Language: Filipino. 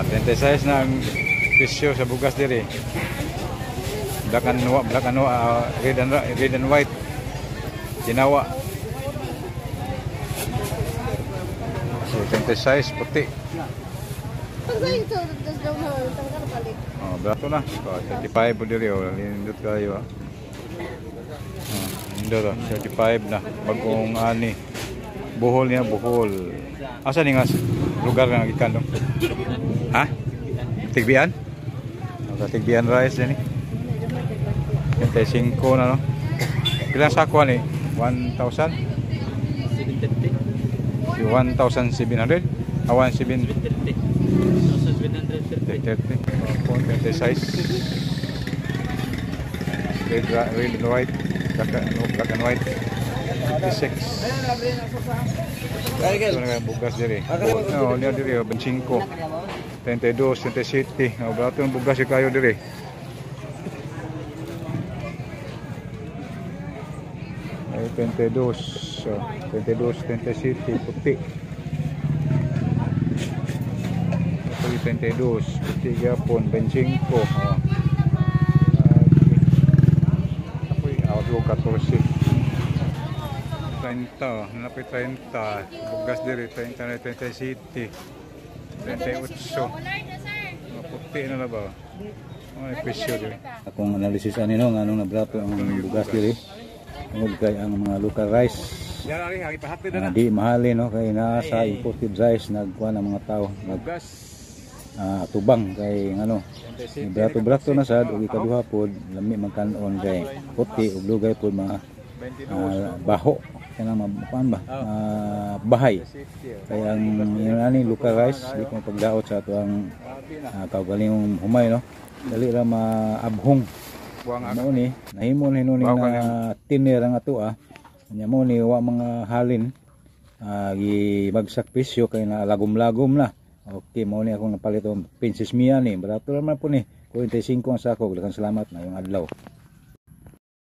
26 na ang presyo sa bugas diri. Black and red and white. Ginawa. So 26 puti. Oh, barato na. 35 po diri oh. Lindot kayo ah. Lindot 35 na. Bagong ani. Buhol niya, buhol. Asa ni nga lugar nga gikan dong? Ha? Tigbian? Tigbian rice din eh. 25 na no. Pilang sako ni? 1,000? 1,700? 1,730. 26. Red and white. Black and white. 26. Ito na bugas diri. No, niya diri 25. 32, 27. Oh, barato yung bugas kayo diri. Ay 22. So, 22, 27 puti. Ito 22, puti gapon 25. Oh. Apoy outlook 14. 30, nanapit 30, bugas diri 30 na 27, 38, puti na ba? Ay, presyo diri. Akong analisis ani no, anong nabrato ang bugas diri. Ug kay ang mga local rice. Di mahali no, kay naa sa imported rice nagkuha ng mga tao, naggas tubang kay ano. Brato-brato na sad ug ikaduha pod lami man kanon kay puti ug dugay pod mga baho kanang bahay kaya ang ani local rice di ko pagdaot sa ato ang kaugalingong humay no dali ra maabhong mo ni nahimo ni na tiner ang ato nya mo ni wa mga halin gibagsak presyo kay na lagom-lagom na. Okay, mo ni akong napalit og Princess Mia ni barato ra man po ni 45 ang sako. Daghang salamat na yung adlaw.